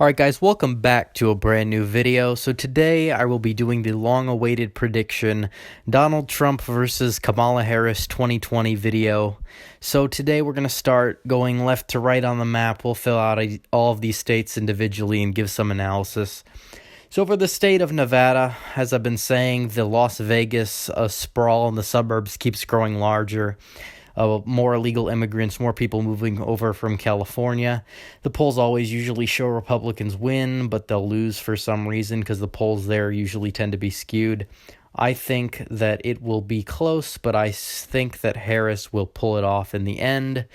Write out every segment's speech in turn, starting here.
Alright guys, welcome back to a brand new video. So today I will be doing the long-awaited prediction, Donald Trump versus Kamala Harris 2020 video. So today we're going to start going left to right on the map. We'll fill out all of these states individually and give some analysis. So for the state of Nevada, as I've been saying, the Las Vegas sprawl in the suburbs keeps growing larger. More illegal immigrants, more people moving over from California. The polls always usually show Republicans win, but they'll lose for some reason because the polls there usually tend to be skewed. I think that it will be close, but I think that Harris will pull it off in the end.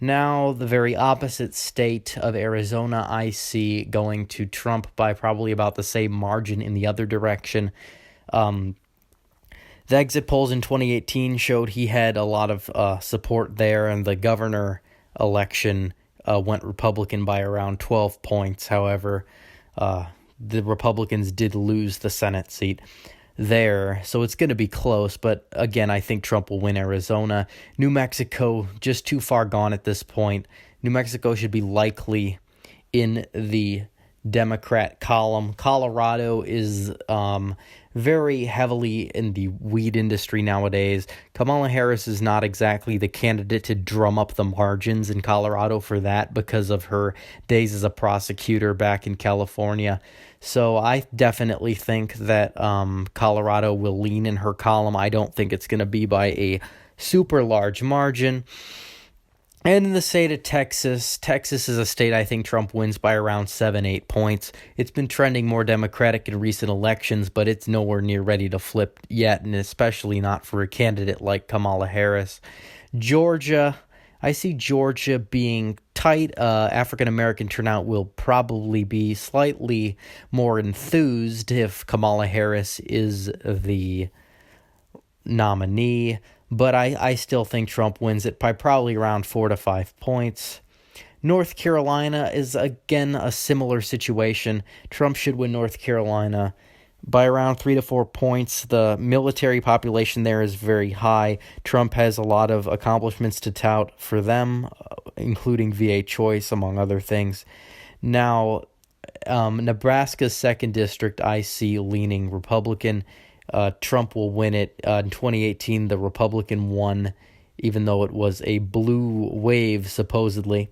Now, the very opposite state of Arizona, I see going to Trump by probably about the same margin in the other direction. The exit polls in 2018 showed he had a lot of support there, and the governor election went Republican by around 12 points. However, the Republicans did lose the Senate seat there, so it's going to be close. But again, I think Trump will win Arizona. New Mexico, just too far gone at this point. New Mexico should be likely in the Democrat column. Colorado is very heavily in the weed industry nowadays. Kamala Harris is not exactly the candidate to drum up the margins in Colorado for that because of her days as a prosecutor back in California. So I definitely think that Colorado will lean in her column. I don't think it's going to be by a super large margin. And in the state of Texas, Texas is a state I think Trump wins by around 7-8 points. It's been trending more Democratic in recent elections, but it's nowhere near ready to flip yet, and especially not for a candidate like Kamala Harris. Georgia, I see Georgia being tight. African-American turnout will probably be slightly more enthused if Kamala Harris is the nominee. But I still think Trump wins it by probably around 4 to 5 points. North Carolina is, again, a similar situation. Trump should win North Carolina by around 3 to 4 points. The military population there is very high. Trump has a lot of accomplishments to tout for them, including VA choice, among other things. Now, Nebraska's 2nd district, I see leaning Republican. Trump will win it. In 2018, the Republican won, even though it was a blue wave, supposedly.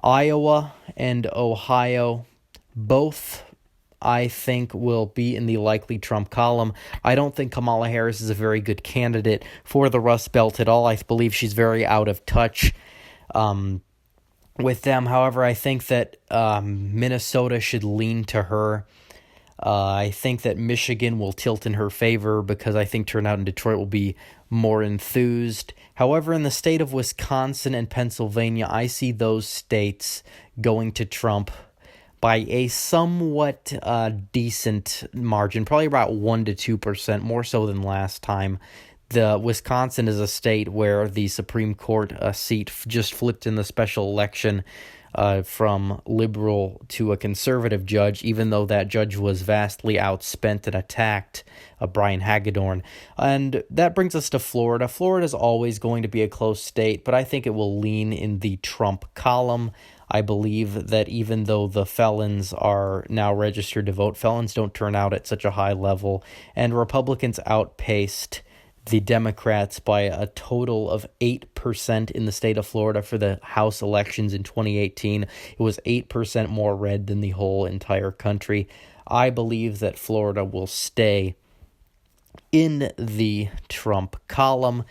Iowa and Ohio, both, I think, will be in the likely Trump column. I don't think Kamala Harris is a very good candidate for the Rust Belt at all. I believe she's very out of touch with them. However, I think that Minnesota should lean to her. I think that Michigan will tilt in her favor because I think turnout in Detroit will be more enthused. However, in the state of Wisconsin and Pennsylvania, I see those states going to Trump by a somewhat decent margin, probably about 1 to 2%, more so than last time. The Wisconsin is a state where the Supreme Court seat just flipped in the special election from liberal to a conservative judge, even though that judge was vastly outspent and attacked Brian Hagedorn. And that brings us to Florida. Florida is always going to be a close state, but I think it will lean in the Trump column. I believe that even though the felons are now registered to vote, felons don't turn out at such a high level, and Republicans outpaced the Democrats by a total of 8% in the state of Florida for the House elections in 2018. It was 8% more red than the whole entire country. I believe that Florida will stay in the Trump column.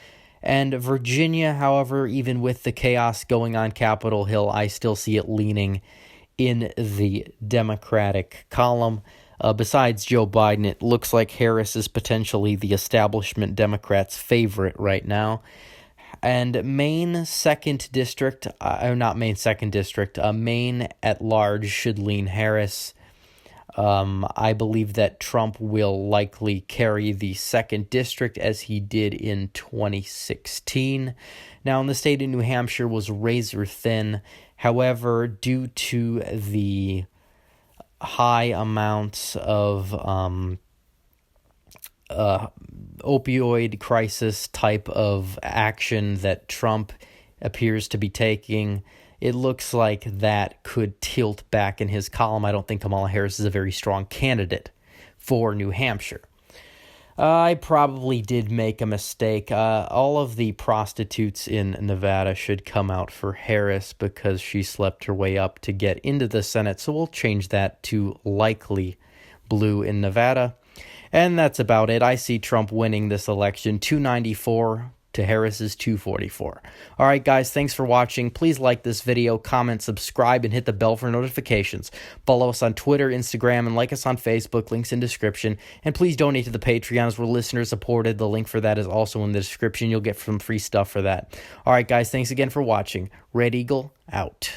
And Virginia, however, even with the chaos going on Capitol Hill, I still see it leaning in the Democratic column. Besides Joe Biden, it looks like Harris is potentially the establishment Democrats' favorite right now. And Maine 2nd District, not Maine 2nd District, Maine at large should lean Harris. I believe that Trump will likely carry the 2nd District as he did in 2016. Now, in the state of New Hampshire was razor thin. However, due to the high amounts of opioid crisis type of action that Trump appears to be taking, it looks like that could tilt back in his column. I don't think Kamala Harris is a very strong candidate for New Hampshire. I probably did make a mistake. All of the prostitutes in Nevada should come out for Harris because she slept her way up to get into the Senate. So we'll change that to likely blue in Nevada. And that's about it. I see Trump winning this election, 294 to Harris's 244. All right, guys, thanks for watching. Please like this video, comment, subscribe, and hit the bell for notifications. Follow us on Twitter, Instagram, and like us on Facebook. Links in description. And please donate to the Patreons. We're listener supported. The link for that is also in the description. You'll get some free stuff for that. All right, guys, thanks again for watching. Red Eagle, out.